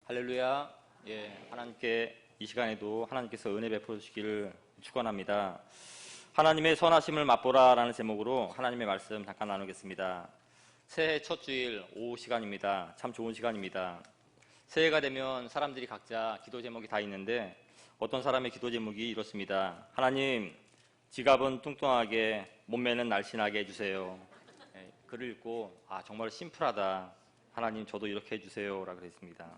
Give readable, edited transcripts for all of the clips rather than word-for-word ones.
할렐루야. 하나님께 이 시간에도 하나님께서 은혜 베풀어 주시기를 축원합니다. 하나님의 선하심을 맛보라라는 제목으로 하나님의 말씀 잠깐 나누겠습니다. 새해 첫 주일 오후 시간입니다. 참 좋은 시간입니다. 새해가 되면 사람들이 각자 기도 제목이 다 있는데 어떤 사람의 기도 제목이 이렇습니다. 하나님, 지갑은 뚱뚱하게, 몸매는 날씬하게 해주세요. 글을 읽고 정말 심플하다. 하나님, 저도 이렇게 해주세요 라고 그랬습니다.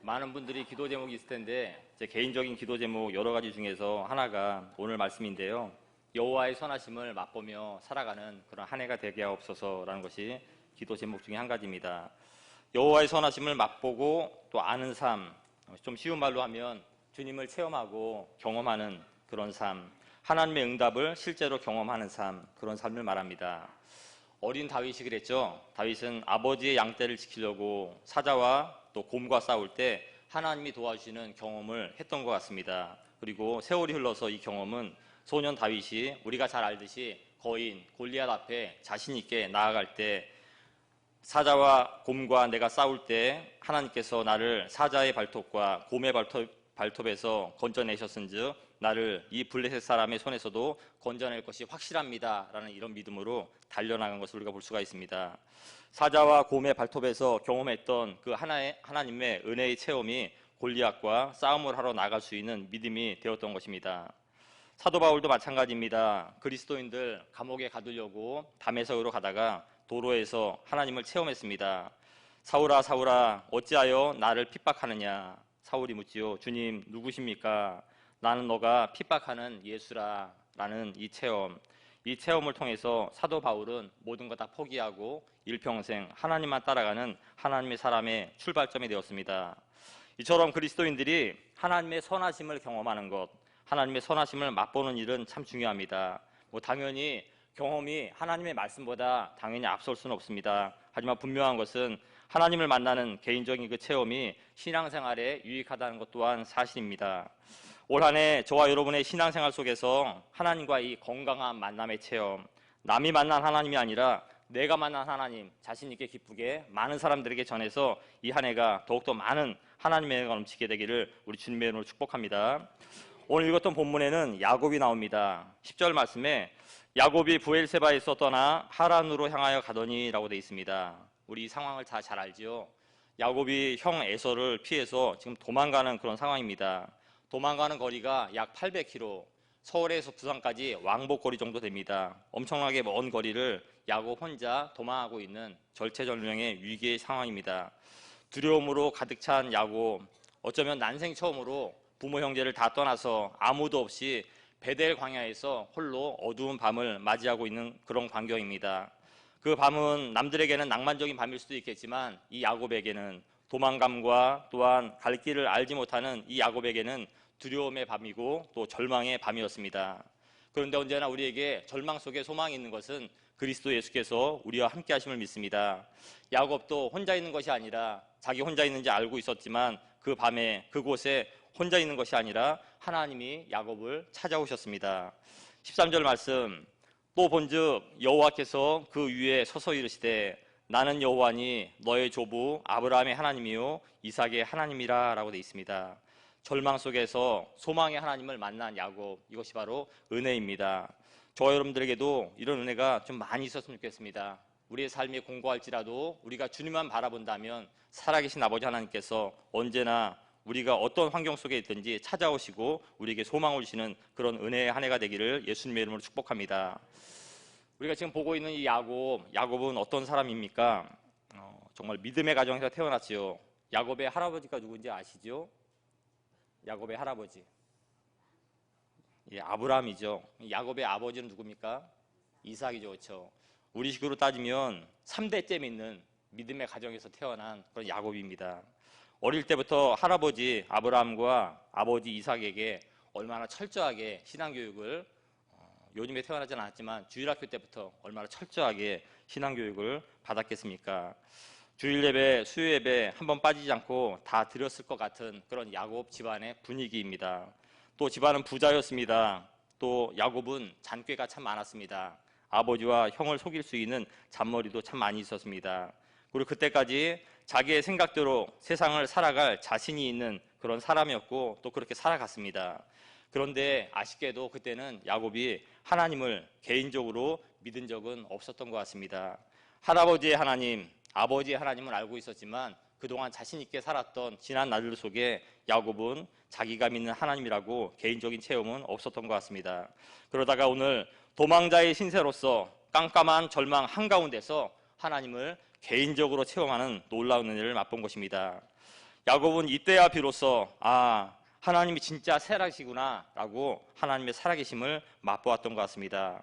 많은 분들이 기도 제목이 있을 텐데 제 개인적인 기도 제목 여러 가지 중에서 하나가 오늘 말씀인데요. 여호와의 선하심을 맛보며 살아가는 그런 한 해가 되게 하옵소서라는 것이 기도 제목 중에 한 가지입니다. 여호와의 선하심을 맛보고 또 아는 삶, 좀 쉬운 말로 하면 주님을 체험하고 경험하는 그런 삶, 하나님의 응답을 실제로 경험하는 삶, 그런 삶을 말합니다. 어린 다윗이 그랬죠. 다윗은 아버지의 양떼를 지키려고 사자와 또 곰과 싸울 때 하나님이 도와주시는 경험을 했던 것 같습니다. 그리고 세월이 흘러서 이 경험은 소년 다윗이 우리가 잘 알듯이 거인 골리앗 앞에 자신 있게 나아갈 때 사자와 곰과 내가 싸울 때 하나님께서 나를 사자의 발톱과 곰의 발톱에서 건져내셨은즉 나를 이 블레셋 사람의 손에서도 건져낼 것이 확실합니다 라는 이런 믿음으로 달려나간 것을 우리가 볼 수가 있습니다. 사자와 곰의 발톱에서 경험했던 그 하나님의 은혜의 체험이 골리앗과 싸움을 하러 나갈 수 있는 믿음이 되었던 것입니다. 사도 바울도 마찬가지입니다. 그리스도인들 감옥에 가두려고 다메섹으로 가다가 도로에서 하나님을 체험했습니다. 사울아 사울아 어찌하여 나를 핍박하느냐. 사울이 묻지요. 주님 누구십니까? 나는 너가 핍박하는 예수라 라는 이 체험을 통해서 사도 바울은 모든 것 다 포기하고 일평생 하나님만 따라가는 하나님의 사람의 출발점이 되었습니다. 이처럼 그리스도인들이 하나님의 선하심을 경험하는 것, 하나님의 선하심을 맛보는 일은 참 중요합니다. 당연히 경험이 하나님의 말씀보다 당연히 앞설 수는 없습니다. 하지만 분명한 것은 하나님을 만나는 개인적인 그 체험이 신앙생활에 유익하다는 것 또한 사실입니다. 올 한 해 저와 여러분의 신앙생활 속에서 하나님과 이 건강한 만남의 체험, 남이 만난 하나님이 아니라 내가 만난 하나님, 자신 있게 기쁘게 많은 사람들에게 전해서 이 한 해가 더욱더 많은 하나님의 은혜가 넘치게 되기를 우리 주님의 이름으로 축복합니다. 오늘 읽었던 본문에는 야곱이 나옵니다. 10절 말씀에 야곱이 브엘세바에서 떠나 하란으로 향하여 가더니 라고 되어 있습니다. 우리 이 상황을 다 잘 알죠. 야곱이 형 에서를 피해서 지금 도망가는 그런 상황입니다. 도망가는 거리가 약 800km, 서울에서 부산까지 왕복거리 정도 됩니다. 엄청나게 먼 거리를 야곱 혼자 도망하고 있는 절체절명의 위기의 상황입니다. 두려움으로 가득 찬 야곱, 어쩌면 난생 처음으로 부모 형제를 다 떠나서 아무도 없이 베델 광야에서 홀로 어두운 밤을 맞이하고 있는 그런 광경입니다. 그 밤은 남들에게는 낭만적인 밤일 수도 있겠지만 이 야곱에게는 도망감과 또한 갈 길을 알지 못하는 이 야곱에게는 두려움의 밤이고 또 절망의 밤이었습니다. 그런데 언제나 우리에게 절망 속에 소망이 있는 것은 그리스도 예수께서 우리와 함께 하심을 믿습니다. 야곱도 혼자 있는 것이 아니라 자기 혼자 있는지 알고 있었지만 그 밤에 그곳에 혼자 있는 것이 아니라 하나님이 야곱을 찾아오셨습니다. 13절 말씀, 또 본즉 여호와께서 그 위에 서서 이르시되 나는 여호와니 너의 조부 아브라함의 하나님이요 이삭의 하나님이라 라고 되어 있습니다. 절망 속에서 소망의 하나님을 만난 야곱, 이것이 바로 은혜입니다. 저와 여러분들에게도 이런 은혜가 좀 많이 있었으면 좋겠습니다. 우리의 삶이 공고할지라도 우리가 주님만 바라본다면 살아계신 아버지 하나님께서 언제나 우리가 어떤 환경 속에 있든지 찾아오시고 우리에게 소망을 주시는 그런 은혜의 한 해가 되기를 예수님의 이름으로 축복합니다. 우리가 지금 보고 있는 이 야곱은 어떤 사람입니까? 정말 믿음의 가정에서 태어났지요. 야곱의 할아버지가 누군지 아시죠? 야곱의 할아버지, 아브라함이죠. 야곱의 아버지는 누굽니까? 이삭이죠. 그렇죠? 우리 식으로 따지면 3대째 믿는 믿음의 가정에서 태어난 그런 야곱입니다. 어릴 때부터 할아버지 아브라함과 아버지 이삭에게 얼마나 철저하게 신앙교육을, 요즘에 태어나지는 않았지만 주일학교 때부터 얼마나 철저하게 신앙교육을 받았겠습니까? 주일 예배, 수요 예배 한번 빠지지 않고 다 드렸을 것 같은 그런 야곱 집안의 분위기입니다. 또 집안은 부자였습니다. 또 야곱은 잔꾀가 참 많았습니다. 아버지와 형을 속일 수 있는 잔머리도 참 많이 있었습니다. 그리고 그때까지 자기의 생각대로 세상을 살아갈 자신이 있는 그런 사람이었고 또 그렇게 살아갔습니다. 그런데 아쉽게도 그때는 야곱이 하나님을 개인적으로 믿은 적은 없었던 것 같습니다. 할아버지의 하나님, 아버지의 하나님을 알고 있었지만 그동안 자신 있게 살았던 지난 날들 속에 야곱은 자기가 믿는 하나님이라고 개인적인 체험은 없었던 것 같습니다. 그러다가 오늘 도망자의 신세로서 깜깜한 절망 한가운데서 하나님을 개인적으로 체험하는 놀라운 은혜를 맛본 것입니다. 야곱은 이때야 비로소 하나님이 진짜 살아계시구나 라고 하나님의 살아계심을 맛보았던 것 같습니다.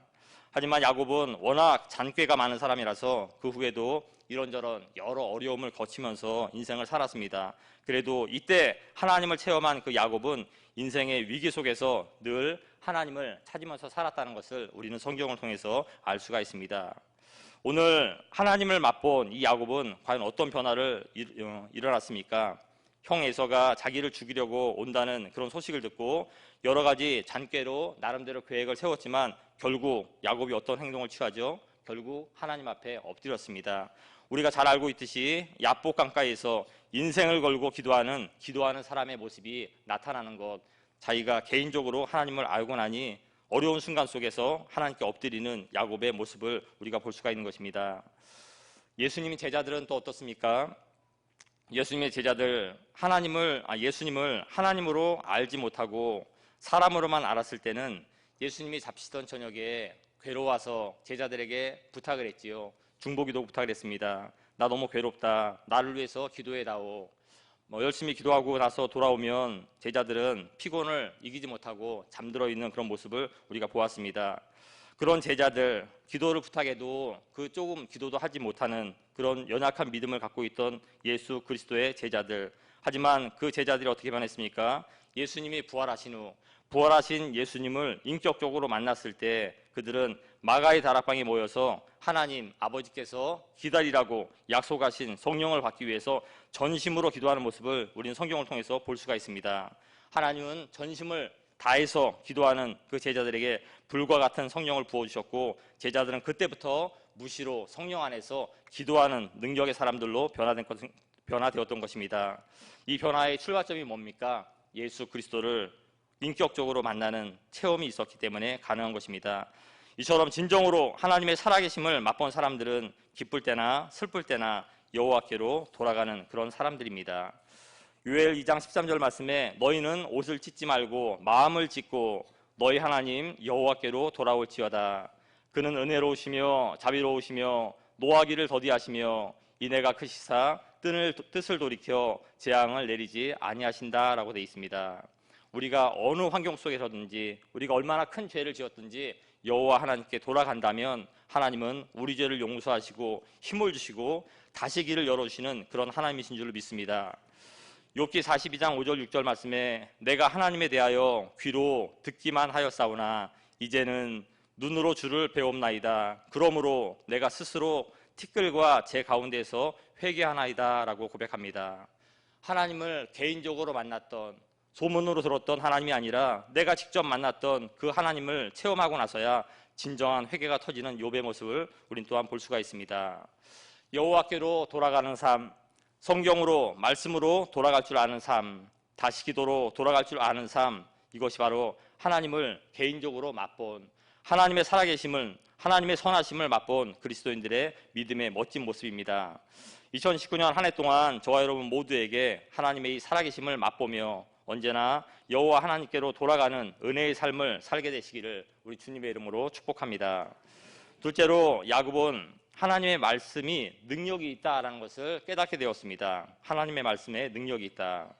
하지만 야곱은 워낙 잔꾀가 많은 사람이라서 그 후에도 이런저런 여러 어려움을 거치면서 인생을 살았습니다. 그래도 이때 하나님을 체험한 그 야곱은 인생의 위기 속에서 늘 하나님을 찾으면서 살았다는 것을 우리는 성경을 통해서 알 수가 있습니다. 오늘 하나님을 맛본 이 야곱은 과연 어떤 변화를 일어났습니까? 형 에서가 자기를 죽이려고 온다는 그런 소식을 듣고 여러 가지 잔꾀로 나름대로 계획을 세웠지만 결국 야곱이 어떤 행동을 취하죠? 결국 하나님 앞에 엎드렸습니다. 우리가 잘 알고 있듯이 야복 강가에서 인생을 걸고 기도하는 사람의 모습이 나타나는 것, 자기가 개인적으로 하나님을 알고 나니 어려운 순간 속에서 하나님께 엎드리는 야곱의 모습을 우리가 볼 수가 있는 것입니다. 예수님의 제자들은 또 어떻습니까? 예수님의 제자들 예수님을 하나님으로 알지 못하고 사람으로만 알았을 때는 예수님이 잡시던 저녁에 괴로워서 제자들에게 부탁을 했지요. 중보기도 부탁을 했습니다. 나 너무 괴롭다. 나를 위해서 기도해다오. 열심히 기도하고 나서 돌아오면 제자들은 피곤을 이기지 못하고 잠들어 있는 그런 모습을 우리가 보았습니다. 그런 제자들, 기도를 부탁해도 그 조금 기도도 하지 못하는 그런 연약한 믿음을 갖고 있던 예수 그리스도의 제자들. 하지만 그 제자들이 어떻게 변했습니까? 예수님이 부활하신 예수님을 인격적으로 만났을 때 그들은 마가의 다락방에 모여서 하나님 아버지께서 기다리라고 약속하신 성령을 받기 위해서 전심으로 기도하는 모습을 우리는 성경을 통해서 볼 수가 있습니다. 하나님은 전심을 다해서 기도하는 그 제자들에게 불과 같은 성령을 부어주셨고 제자들은 그때부터 무시로 성령 안에서 기도하는 능력의 사람들로 변화되었던 것입니다. 이 변화의 출발점이 뭡니까? 예수 그리스도를 인격적으로 만나는 체험이 있었기 때문에 가능한 것입니다. 이처럼 진정으로 하나님의 살아계심을 맛본 사람들은 기쁠 때나 슬플 때나 여호와께로 돌아가는 그런 사람들입니다. 요엘 2장 13절 말씀에 너희는 옷을 찢지 말고 마음을 찢고 너희 하나님 여호와께로 돌아올지어다. 그는 은혜로우시며 자비로우시며 노하기를 더디하시며 인애가 크시사 뜻을 돌이켜 재앙을 내리지 아니하신다라고 되어 있습니다. 우리가 어느 환경 속에서든지 우리가 얼마나 큰 죄를 지었든지 여호와 하나님께 돌아간다면 하나님은 우리 죄를 용서하시고 힘을 주시고 다시 길을 열어주시는 그런 하나님이신 줄을 믿습니다. 욥기 42장 5절 6절 말씀에 내가 하나님에 대하여 귀로 듣기만 하였사오나 이제는 눈으로 주를 배옵나이다. 그러므로 내가 스스로 티끌과 제 가운데서 회개하나이다 라고 고백합니다. 하나님을 개인적으로 만났던 소문으로 들었던 하나님이 아니라 내가 직접 만났던 그 하나님을 체험하고 나서야 진정한 회개가 터지는 욥의 모습을 우린 또한 볼 수가 있습니다. 여호와께로 돌아가는 삶, 성경으로 말씀으로 돌아갈 줄 아는 삶, 다시 기도로 돌아갈 줄 아는 삶, 이것이 바로 하나님을 개인적으로 맛본 하나님의 살아계심을 하나님의 선하심을 맛본 그리스도인들의 믿음의 멋진 모습입니다. 2019년 한 해 동안 저와 여러분 모두에게 하나님의 이 살아계심을 맛보며 언제나 여호와 하나님께로 돌아가는 은혜의 삶을 살게 되시기를 우리 주님의 이름으로 축복합니다. 둘째로 야곱은 하나님의 말씀이 능력이 있다라는 것을 깨닫게 되었습니다. 하나님의 말씀에 능력이 있다.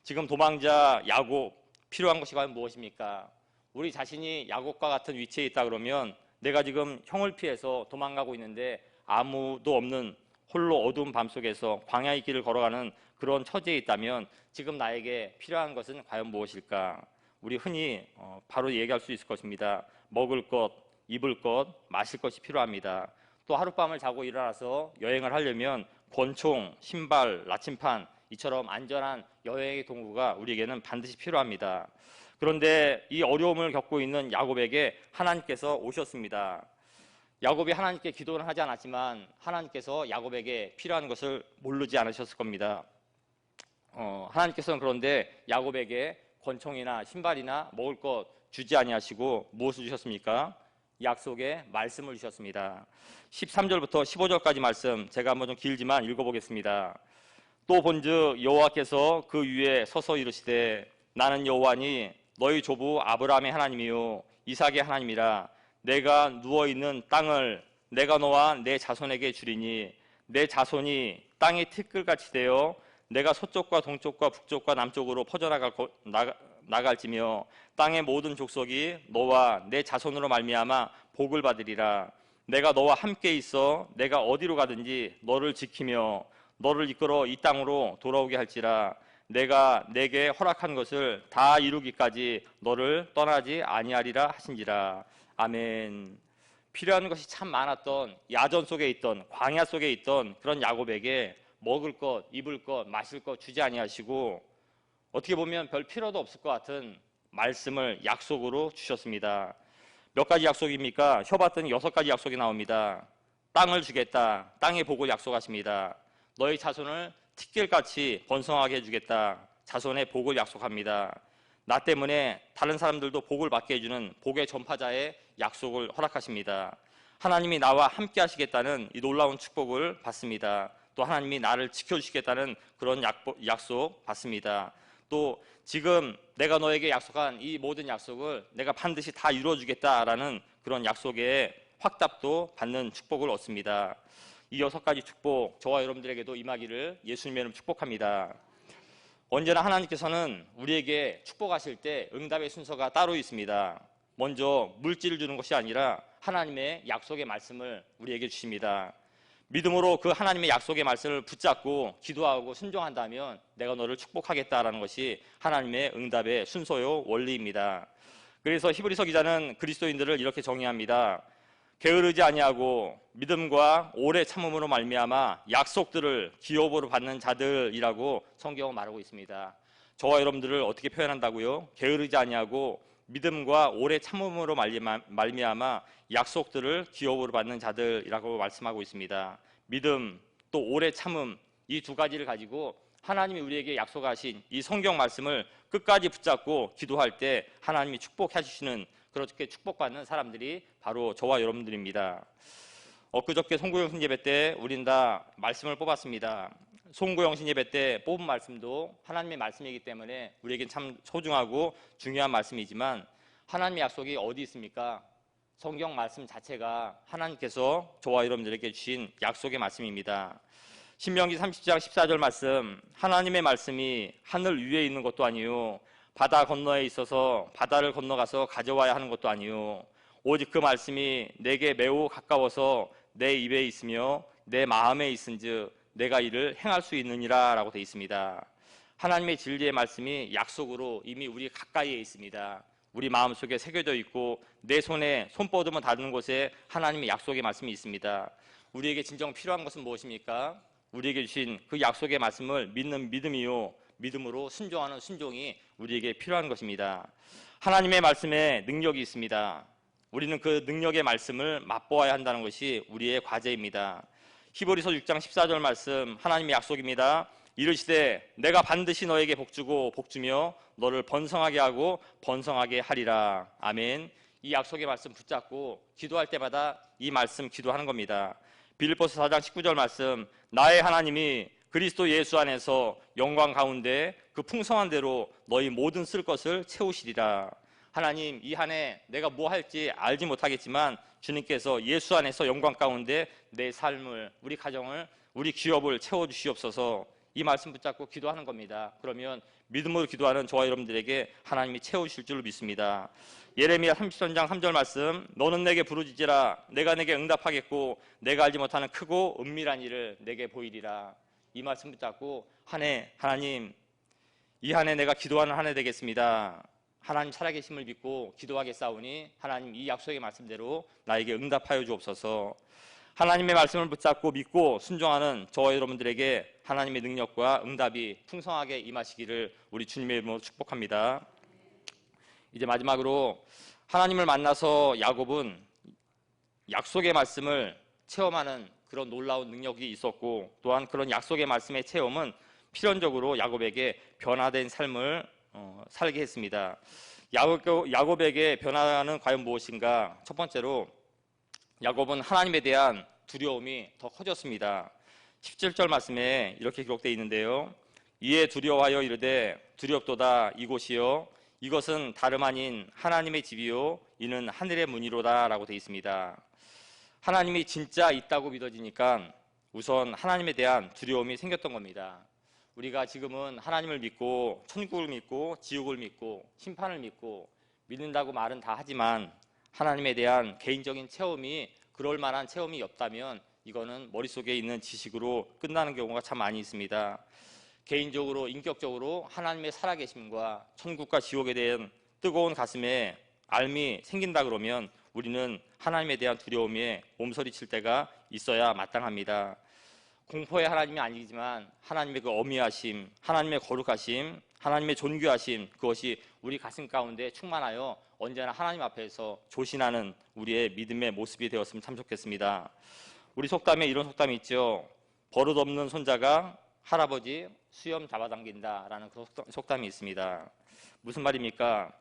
지금 도망자 야곱 필요한 것이 과연 무엇입니까? 우리 자신이 야곱과 같은 위치에 있다 그러면 내가 지금 형을 피해서 도망가고 있는데 아무도 없는 홀로 어두운 밤속에서 광야의 길을 걸어가는 그런 처지에 있다면 지금 나에게 필요한 것은 과연 무엇일까? 우리 흔히 바로 얘기할 수 있을 것입니다. 먹을 것, 입을 것, 마실 것이 필요합니다. 또 하룻밤을 자고 일어나서 여행을 하려면 권총, 신발, 나침판 이처럼 안전한 여행의 도구가 우리에게는 반드시 필요합니다. 그런데 이 어려움을 겪고 있는 야곱에게 하나님께서 오셨습니다. 야곱이 하나님께 기도는 하지 않았지만 하나님께서 야곱에게 필요한 것을 모르지 않으셨을 겁니다. 하나님께서는 그런데 야곱에게 권총이나 신발이나 먹을 것 주지 아니하시고 무엇을 주셨습니까? 약속의 말씀을 주셨습니다. 13절부터 15절까지 말씀 제가 한번 좀 길지만 읽어보겠습니다. 또 본즉 여호와께서 그 위에 서서 이르시되 나는 여호와니 너희 조부 아브라함의 하나님이요 이삭의 하나님이라. 내가 누워있는 땅을 내가 너와 내 자손에게 주리니 내 자손이 땅의 티끌같이 되어 내가 서쪽과 동쪽과 북쪽과 남쪽으로 나갈지며 땅의 모든 족속이 너와 내 자손으로 말미암아 복을 받으리라. 내가 너와 함께 있어 내가 어디로 가든지 너를 지키며 너를 이끌어 이 땅으로 돌아오게 할지라. 내가 내게 허락한 것을 다 이루기까지 너를 떠나지 아니하리라 하신지라. 아멘. 필요한 것이 참 많았던 야전 속에 있던 광야 속에 있던 그런 야곱에게 먹을 것, 입을 것, 마실 것 주지 아니하시고 어떻게 보면 별 필요도 없을 것 같은 말씀을 약속으로 주셨습니다. 몇 가지 약속입니까? 혀봤더니 6가지 약속이 나옵니다. 땅을 주겠다. 땅의 복을 약속하십니다. 너희 자손을 티끌같이 번성하게 해주겠다. 자손의 복을 약속합니다. 나 때문에 다른 사람들도 복을 받게 해주는 복의 전파자의 약속을 허락하십니다. 하나님이 나와 함께 하시겠다는 이 놀라운 축복을 받습니다. 또 하나님이 나를 지켜주시겠다는 그런 약속 받습니다. 또 지금 내가 너에게 약속한 이 모든 약속을 내가 반드시 다 이루어주겠다라는 그런 약속의 확답도 받는 축복을 얻습니다. 이 6가지 축복 저와 여러분들에게도 임하기를 예수님의 이름으로 축복합니다. 언제나 하나님께서는 우리에게 축복하실 때 응답의 순서가 따로 있습니다. 먼저 물질을 주는 것이 아니라 하나님의 약속의 말씀을 우리에게 주십니다. 믿음으로 그 하나님의 약속의 말씀을 붙잡고 기도하고 순종한다면 내가 너를 축복하겠다라는 것이 하나님의 응답의 순서요 원리입니다. 그래서 히브리서 기자는 그리스도인들을 이렇게 정의합니다. 게으르지 아니하고 믿음과 오래 참음으로 말미암아 약속들을 기업으로 받는 자들이라고 성경은 말하고 있습니다. 저와 여러분들을 어떻게 표현한다고요? 게으르지 아니하고 믿음과 오래 참음으로 말미암아 약속들을 기업으로 받는 자들이라고 말씀하고 있습니다. 믿음 또 오래 참음 이 2가지를 가지고 하나님이 우리에게 약속하신 이 성경 말씀을 끝까지 붙잡고 기도할 때 하나님이 축복해 주시는 그렇게 축복받는 사람들이 바로 저와 여러분들입니다. 엊그저께 송구영신 예배 때 우린 다 말씀을 뽑았습니다. 송구영신 예배 때 뽑은 말씀도 하나님의 말씀이기 때문에 우리에겐 참 소중하고 중요한 말씀이지만 하나님의 약속이 어디 있습니까? 성경 말씀 자체가 하나님께서 저와 여러분들에게 주신 약속의 말씀입니다. 신명기 30장 14절 말씀, 하나님의 말씀이 하늘 위에 있는 것도 아니요 바다 건너에 있어서 바다를 건너가서 가져와야 하는 것도 아니요 오직 그 말씀이 내게 매우 가까워서 내 입에 있으며 내 마음에 있은즉 내가 이를 행할 수 있느니라 라고 되어 있습니다. 하나님의 진리의 말씀이 약속으로 이미 우리 가까이에 있습니다. 우리 마음속에 새겨져 있고 내 손에 손 뻗으면 닿는 곳에 하나님의 약속의 말씀이 있습니다. 우리에게 진정 필요한 것은 무엇입니까? 우리에게 주신 그 약속의 말씀을 믿는 믿음이요 믿음으로 순종하는 순종이 우리에게 필요한 것입니다. 하나님의 말씀에 능력이 있습니다. 우리는 그 능력의 말씀을 맛보아야 한다는 것이 우리의 과제입니다. 히브리서 6장 14절 말씀 하나님의 약속입니다. 이르시되 내가 반드시 너에게 복주고 복주며 너를 번성하게 하고 번성하게 하리라. 아멘. 이 약속의 말씀 붙잡고 기도할 때마다 이 말씀 기도하는 겁니다. 빌립보서 4장 19절 말씀 나의 하나님이 그리스도 예수 안에서 영광 가운데 그 풍성한 대로 너희 모든 쓸 것을 채우시리라. 하나님 이 한 해 내가 뭐 할지 알지 못하겠지만 주님께서 예수 안에서 영광 가운데 내 삶을 우리 가정을 우리 기업을 채워주시옵소서. 이 말씀 붙잡고 기도하는 겁니다. 그러면 믿음으로 기도하는 저와 여러분들에게 하나님이 채우실 줄 믿습니다. 예레미야 33장 3절 말씀 너는 내게 부르짖으라 내가 내게 응답하겠고 내가 알지 못하는 크고 은밀한 일을 내게 보이리라. 이 말씀 붙잡고 한 해 하나님 이 한 해 내가 기도하는 한 해 되겠습니다. 하나님 살아계심을 믿고 기도하겠사오니 하나님 이 약속의 말씀대로 나에게 응답하여 주옵소서. 하나님의 말씀을 붙잡고 믿고 순종하는 저와 여러분들에게 하나님의 능력과 응답이 풍성하게 임하시기를 우리 주님의 이름으로 축복합니다. 이제 마지막으로 하나님을 만나서 야곱은 약속의 말씀을 체험하는 그런 놀라운 능력이 있었고, 또한 그런 약속의 말씀의 체험은 필연적으로 야곱에게 변화된 삶을 살게 했습니다. 야곱에게 변화는 과연 무엇인가? 첫 번째로 야곱은 하나님에 대한 두려움이 더 커졌습니다. 17절 말씀에 이렇게 기록되어 있는데요. 이에 두려워하여 이르되 두렵도다 이곳이요 이것은 다름 아닌 하나님의 집이요 이는 하늘의 문이로다 라고 되어 있습니다. 하나님이 진짜 있다고 믿어지니까 우선 하나님에 대한 두려움이 생겼던 겁니다. 우리가 지금은 하나님을 믿고 천국을 믿고 지옥을 믿고 심판을 믿고 믿는다고 말은 다 하지만 하나님에 대한 개인적인 체험이 그럴 만한 체험이 없다면 이거는 머릿속에 있는 지식으로 끝나는 경우가 참 많이 있습니다. 개인적으로 인격적으로 하나님의 살아계심과 천국과 지옥에 대한 뜨거운 가슴에 알미 생긴다 그러면 우리는 하나님에 대한 두려움에 몸서리칠 때가 있어야 마땅합니다. 공포의 하나님이 아니지만 하나님의 그 어미하심, 하나님의 거룩하심, 하나님의 존귀하심, 그것이 우리 가슴 가운데 충만하여 언제나 하나님 앞에서 조신하는 우리의 믿음의 모습이 되었으면 참 좋겠습니다. 우리 속담에 이런 속담이 있죠. 버릇없는 손자가 할아버지 수염 잡아당긴다라는 그 속담이 있습니다. 무슨 말입니까?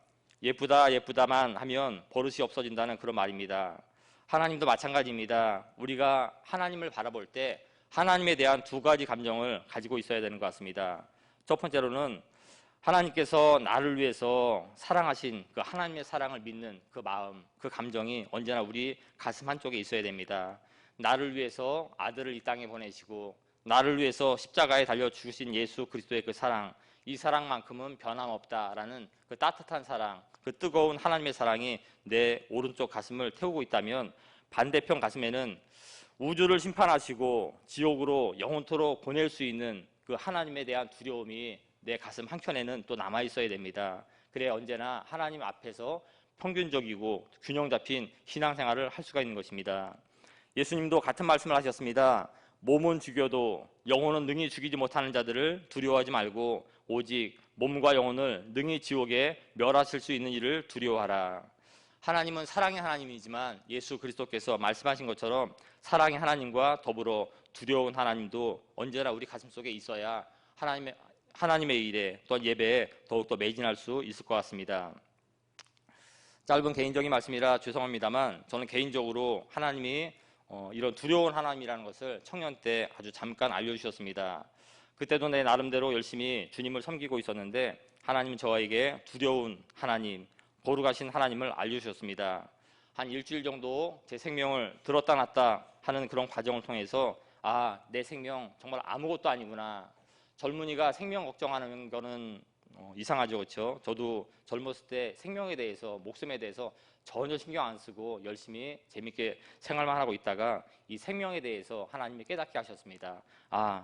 예쁘다 예쁘다만 하면 버릇이 없어진다는 그런 말입니다. 하나님도 마찬가지입니다. 우리가 하나님을 바라볼 때 하나님에 대한 두 가지 감정을 가지고 있어야 되는 것 같습니다. 첫 번째로는 하나님께서 나를 위해서 사랑하신 그 하나님의 사랑을 믿는 그 마음, 그 감정이 언제나 우리 가슴 한쪽에 있어야 됩니다. 나를 위해서 아들을 이 땅에 보내시고 나를 위해서 십자가에 달려 죽으신 예수 그리스도의 그 사랑, 이 사랑만큼은 변함없다라는 그 따뜻한 사랑, 그 뜨거운 하나님의 사랑이 내 오른쪽 가슴을 태우고 있다면 반대편 가슴에는 우주를 심판하시고 지옥으로 영원토록 보낼 수 있는 그 하나님에 대한 두려움이 내 가슴 한켠에는 또 남아 있어야 됩니다. 그래야 언제나 하나님 앞에서 평균적이고 균형 잡힌 신앙생활을 할 수가 있는 것입니다. 예수님도 같은 말씀을 하셨습니다. 몸은 죽여도 영혼은 능히 죽이지 못하는 자들을 두려워하지 말고 오직 몸과 영혼을 능히 지옥에 멸하실 수 있는 이를 두려워하라. 하나님은 사랑의 하나님이지만 예수 그리스도께서 말씀하신 것처럼 사랑의 하나님과 더불어 두려운 하나님도 언제나 우리 가슴속에 있어야 하나님의 일에 또 예배에 더욱더 매진할 수 있을 것 같습니다. 짧은 개인적인 말씀이라 죄송합니다만 저는 개인적으로 하나님이 이런 두려운 하나님이라는 것을 청년 때 아주 잠깐 알려주셨습니다. 그때도 내 나름대로 열심히 주님을 섬기고 있었는데 하나님은 저에게 두려운 하나님, 거룩하신 하나님을 알려주셨습니다. 한 일주일 정도 제 생명을 들었다 놨다 하는 그런 과정을 통해서 내 생명 정말 아무것도 아니구나. 젊은이가 생명 걱정하는 거는 이상하죠, 그렇죠? 저도 젊었을 때 생명에 대해서, 목숨에 대해서 전혀 신경 안 쓰고 열심히 재밌게 생활만 하고 있다가 이 생명에 대해서 하나님이 깨닫게 하셨습니다.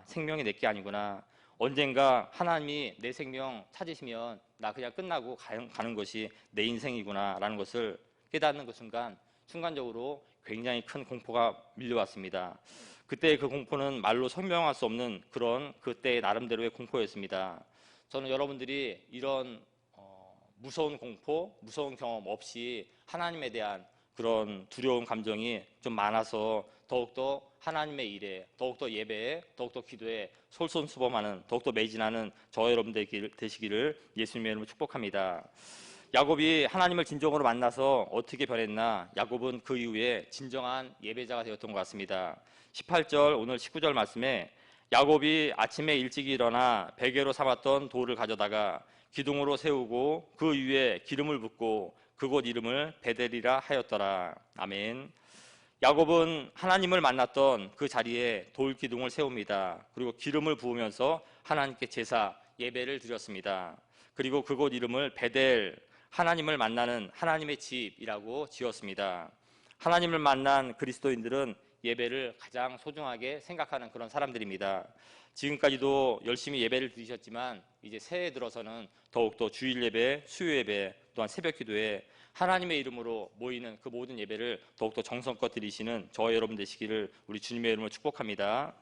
생명이 내게 아니구나. 언젠가 하나님이 내 생명 찾으시면 나 그냥 끝나고 가는 것이 내 인생이구나 라는 것을 깨닫는 그 순간적으로 굉장히 큰 공포가 밀려왔습니다. 그때의 그 공포는 말로 설명할 수 없는 그런 그때의 나름대로의 공포였습니다. 저는 여러분들이 이런 무서운 공포, 무서운 경험 없이 하나님에 대한 그런 두려운 감정이 좀 많아서 더욱더 하나님의 일에, 더욱더 예배에, 더욱더 기도에 솔선수범하는, 더욱더 매진하는 저와 여러분들 되시기를 예수님의 이름으로 축복합니다. 야곱이 하나님을 진정으로 만나서 어떻게 변했나? 야곱은 그 이후에 진정한 예배자가 되었던 것 같습니다. 18절 오늘 19절 말씀에 야곱이 아침에 일찍 일어나 베개로 삼았던 돌을 가져다가 기둥으로 세우고 그 위에 기름을 붓고 그곳 이름을 베델이라 하였더라. 아멘. 야곱은 하나님을 만났던 그 자리에 돌 기둥을 세웁니다. 그리고 기름을 부으면서 하나님께 제사, 예배를 드렸습니다. 그리고 그곳 이름을 베델, 하나님을 만나는 하나님의 집이라고 지었습니다. 하나님을 만난 그리스도인들은 예배를 가장 소중하게 생각하는 그런 사람들입니다. 지금까지도 열심히 예배를 드리셨지만 이제 새해 들어서는 더욱더 주일 예배, 수요 예배, 또한 새벽 기도에 하나님의 이름으로 모이는 그 모든 예배를 더욱더 정성껏 드리시는 저와 여러분 되시기를 우리 주님의 이름으로 축복합니다.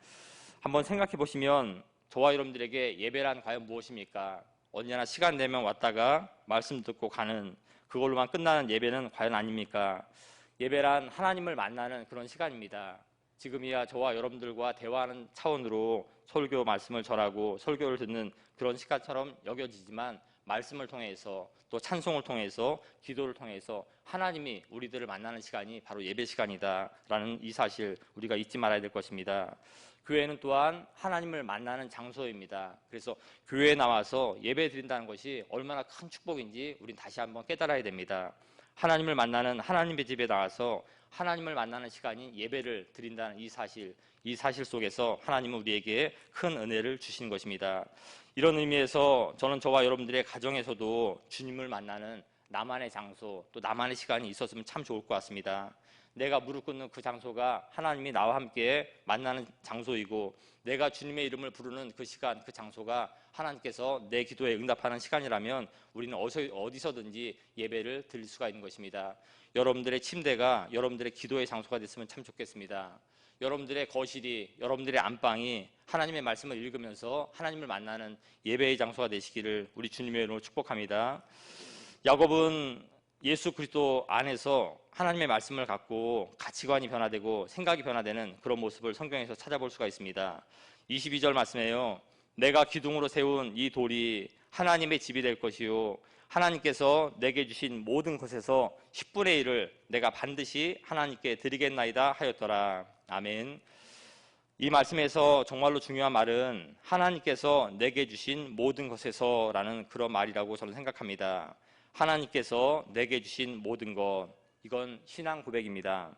한번 생각해 보시면 저와 여러분들에게 예배란 과연 무엇입니까? 언제나 시간 되면 왔다가 말씀 듣고 가는 그걸로만 끝나는 예배는 과연 아닙니까? 예배란 하나님을 만나는 그런 시간입니다. 지금이야 저와 여러분들과 대화하는 차원으로 설교 말씀을 전하고 설교를 듣는 그런 시간처럼 여겨지지만 말씀을 통해서 또 찬송을 통해서 기도를 통해서 하나님이 우리들을 만나는 시간이 바로 예배 시간이다라는 이 사실 우리가 잊지 말아야 될 것입니다. 교회는 또한 하나님을 만나는 장소입니다. 그래서 교회에 나와서 예배 드린다는 것이 얼마나 큰 축복인지 우린 다시 한번 깨달아야 됩니다. 하나님을 만나는 하나님의 집에 나와서 하나님을 만나는 시간이 예배를 드린다는 이 사실 속에서 하나님은 우리에게 큰 은혜를 주신 것입니다. 이런 의미에서 저는 저와 여러분들의 가정에서도 주님을 만나는 나만의 장소, 또 나만의 시간이 있었으면 참 좋을 것 같습니다. 내가 무릎 꿇는 그 장소가 하나님이 나와 함께 만나는 장소이고, 내가 주님의 이름을 부르는 그 시간, 그 장소가 하나님께서 내 기도에 응답하는 시간이라면 우리는 어디서든지 예배를 드릴 수가 있는 것입니다. 여러분들의 침대가 여러분들의 기도의 장소가 됐으면 참 좋겠습니다. 여러분들의 거실이, 여러분들의 안방이 하나님의 말씀을 읽으면서 하나님을 만나는 예배의 장소가 되시기를 우리 주님의 이름으로 축복합니다. 야곱은 예수 그리스도 안에서 하나님의 말씀을 갖고 가치관이 변화되고 생각이 변화되는 그런 모습을 성경에서 찾아볼 수가 있습니다. 22절 말씀에요. 내가 기둥으로 세운 이 돌이 하나님의 집이 될 것이요, 하나님께서 내게 주신 모든 것에서 10분의 1을 내가 반드시 하나님께 드리겠나이다 하였더라. 아멘. 이 말씀에서 정말로 중요한 말은 하나님께서 내게 주신 모든 것에서라는 그런 말이라고 저는 생각합니다. 하나님께서 내게 주신 모든 것, 이건 신앙 고백입니다.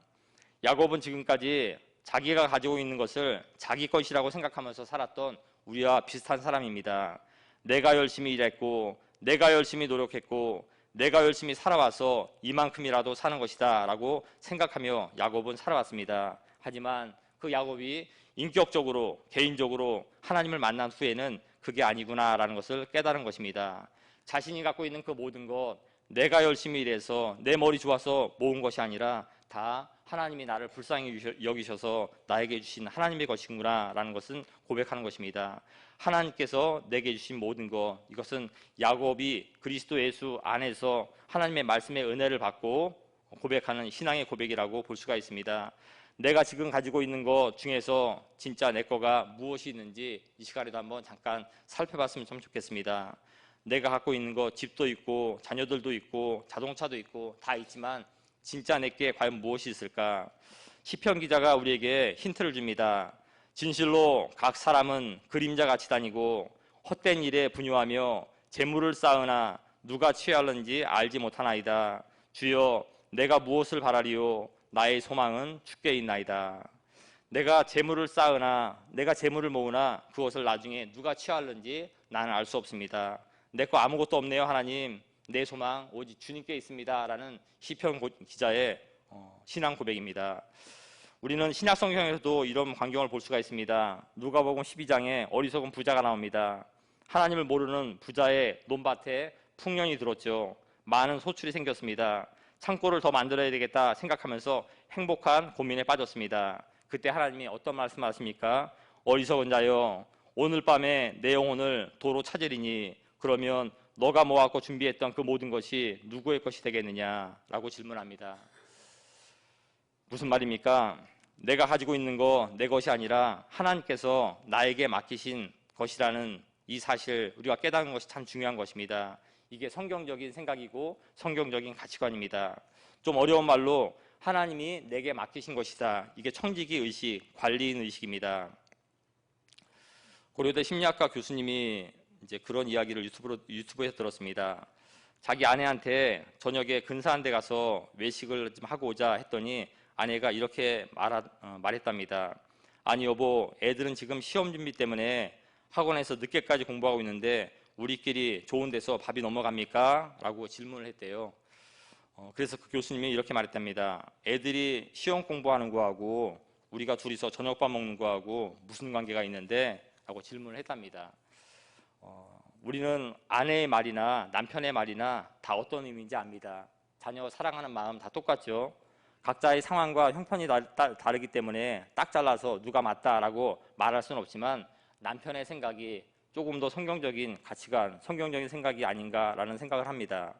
야곱은 지금까지 자기가 가지고 있는 것을 자기 것이라고 생각하면서 살았던 우리와 비슷한 사람입니다. 내가 열심히 일했고, 내가 열심히 노력했고, 내가 열심히 살아와서 이만큼이라도 사는 것이다 라고 생각하며 야곱은 살아왔습니다. 하지만 그 야곱이 인격적으로, 개인적으로 하나님을 만난 후에는 그게 아니구나라는 것을 깨달은 것입니다. 자신이 갖고 있는 그 모든 것, 내가 열심히 일해서 내 머리 좋아서 모은 것이 아니라 다 하나님이 나를 불쌍히 여기셔서 나에게 주신 하나님의 것이구나 라는 것은 고백하는 것입니다. 하나님께서 내게 주신 모든 것, 이것은 야곱이 그리스도 예수 안에서 하나님의 말씀의 은혜를 받고 고백하는 신앙의 고백이라고 볼 수가 있습니다. 내가 지금 가지고 있는 것 중에서 진짜 내 거가 무엇이 있는지 이 시간에도 한번 잠깐 살펴봤으면 참 좋겠습니다. 내가 갖고 있는 것, 집도 있고 자녀들도 있고 자동차도 있고 다 있지만 진짜 내게 과연 무엇이 있을까? 시편 기자가 우리에게 힌트를 줍니다. 진실로 각 사람은 그림자같이 다니고 헛된 일에 분유하며 재물을 쌓으나 누가 취하는지 알지 못하나이다. 주여, 내가 무엇을 바라리요? 나의 소망은 주께 있나이다. 내가 재물을 쌓으나, 내가 재물을 모으나 그것을 나중에 누가 취하는지 나는 알 수 없습니다. 내 거 아무것도 없네요, 하나님. 내 소망 오직 주님께 있습니다 라는 시편 기자의 신앙 고백입니다. 우리는 신약 성경에서도 이런 광경을 볼 수가 있습니다. 누가복음 12장에 어리석은 부자가 나옵니다. 하나님을 모르는 부자의 논밭에 풍년이 들었죠. 많은 소출이 생겼습니다. 창고를 더 만들어야 되겠다 생각하면서 행복한 고민에 빠졌습니다. 그때 하나님이 어떤 말씀하십니까? 어리석은 자여, 오늘 밤에 내 영혼을 도로 찾으리니 그러면 너가 모았고 준비했던 그 모든 것이 누구의 것이 되겠느냐라고 질문합니다. 무슨 말입니까? 내가 가지고 있는 거 내 것이 아니라 하나님께서 나에게 맡기신 것이라는 이 사실, 우리가 깨닫는 것이 참 중요한 것입니다. 이게 성경적인 생각이고 성경적인 가치관입니다. 좀 어려운 말로 하나님이 내게 맡기신 것이다. 이게 청지기 의식, 관리인 의식입니다. 고려대 심리학과 교수님이 이제 그런 이야기를 유튜브에서 들었습니다. 자기 아내한테 저녁에 근사한 데 가서 외식을 좀 하고 오자 했더니 아내가 이렇게 말했답니다. 아니 여보, 애들은 지금 시험 준비 때문에 학원에서 늦게까지 공부하고 있는데 우리끼리 좋은 데서 밥이 넘어갑니까? 라고 질문을 했대요. 그래서 그 교수님이 이렇게 말했답니다. 애들이 시험 공부하는 거하고 우리가 둘이서 저녁밥 먹는 거하고 무슨 관계가 있는데? 라고 질문을 했답니다. 우리는 아내의 말이나 남편의 말이나 다 어떤 의미인지 압니다. 자녀 사랑하는 마음 다 똑같죠. 각자의 상황과 형편이 다르기 때문에 딱 잘라서 누가 맞다라고 말할 수는 없지만 남편의 생각이 조금 더 성경적인 가치관, 성경적인 생각이 아닌가라는 생각을 합니다.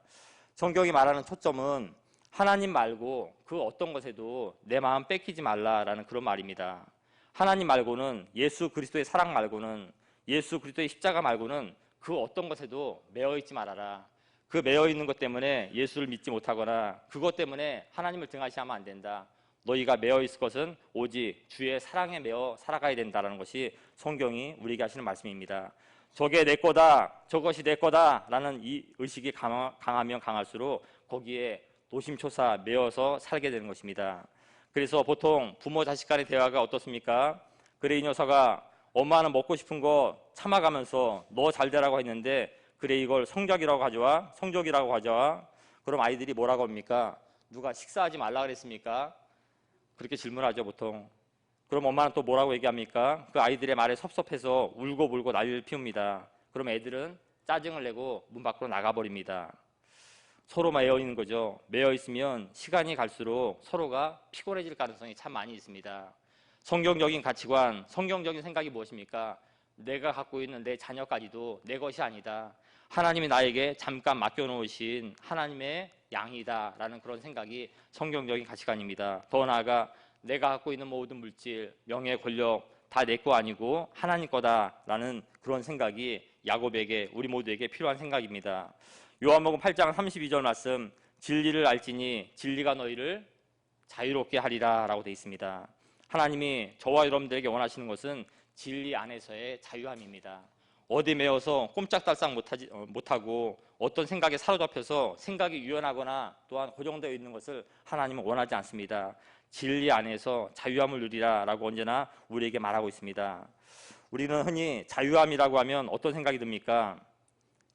성경이 말하는 초점은 하나님 말고 그 어떤 것에도 내 마음 뺏기지 말라라는 그런 말입니다. 하나님 말고는, 예수 그리스도의 사랑 말고는, 예수 그리스도의 십자가 말고는 그 어떤 것에도 매어 있지 말아라. 그 매어 있는 것 때문에 예수를 믿지 못하거나 그것 때문에 하나님을 등한시하면 안 된다. 너희가 매어 있을 것은 오직 주의 사랑에 매어 살아가야 된다는 것이 성경이 우리에게 하시는 말씀입니다. 저게 내 거다, 저것이 내 거다라는 이 의식이 강하면 강할수록 거기에 노심초사 매어서 살게 되는 것입니다. 그래서 보통 부모 자식 간의 대화가 어떻습니까? 그래, 이 녀석아, 엄마는 먹고 싶은 거 참아가면서 너 잘 되라고 했는데 그래, 이걸 성적이라고 가져와, 성적이라고 가져와. 그럼 아이들이 뭐라고 합니까? 누가 식사하지 말라 그랬습니까? 그렇게 질문하죠, 보통. 그럼 엄마는 또 뭐라고 얘기합니까? 그 아이들의 말에 섭섭해서 울고불고 난리를 피웁니다. 그럼 애들은 짜증을 내고 문 밖으로 나가버립니다. 서로 매여 있는 거죠. 매여 있으면 시간이 갈수록 서로가 피곤해질 가능성이 참 많이 있습니다. 성경적인 가치관, 성경적인 생각이 무엇입니까? 내가 갖고 있는 내 자녀까지도 내 것이 아니다. 하나님이 나에게 잠깐 맡겨놓으신 하나님의 양이다라는 그런 생각이 성경적인 가치관입니다. 더 나아가 내가 갖고 있는 모든 물질, 명예, 권력 다 내 거 아니고 하나님 거다라는 그런 생각이 야곱에게, 우리 모두에게 필요한 생각입니다. 요한복음 8장 32절 말씀, 진리를 알지니 진리가 너희를 자유롭게 하리라 라고 되어 있습니다. 하나님이 저와 여러분들에게 원하시는 것은 진리 안에서의 자유함입니다. 어디 매어서 꼼짝달싹 못하고 어떤 생각에 사로잡혀서 생각이 유연하거나 또한 고정되어 있는 것을 하나님은 원하지 않습니다. 진리 안에서 자유함을 누리라 라고 언제나 우리에게 말하고 있습니다. 우리는 흔히 자유함이라고 하면 어떤 생각이 듭니까?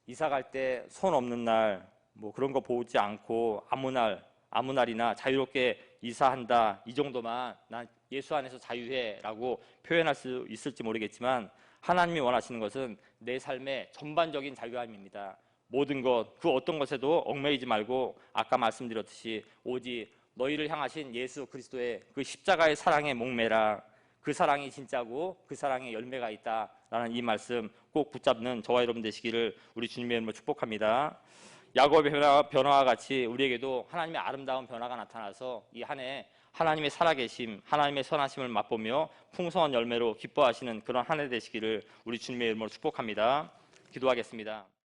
이사 갈 때 손 없는 날, 뭐 그런 거 보지 않고 아무 날이나 자유롭게 이사한다, 이 정도만 난 예수 안에서 자유해 라고 표현할 수 있을지 모르겠지만 하나님이 원하시는 것은 내 삶의 전반적인 자유함입니다. 모든 것, 그 어떤 것에도 얽매이지 말고 아까 말씀드렸듯이 오직 너희를 향하신 예수 그리스도의 그 십자가의 사랑에 목매라. 그 사랑이 진짜고 그 사랑에 열매가 있다라는 이 말씀 꼭 붙잡는 저와 여러분 되시기를 우리 주님의 이름으로 축복합니다. 야곱의 변화와 같이 우리에게도 하나님의 아름다운 변화가 나타나서 이 한 해 하나님의 살아계심, 하나님의 선하심을 맛보며 풍성한 열매로 기뻐하시는 그런 한 해 되시기를 우리 주님의 이름으로 축복합니다. 기도하겠습니다.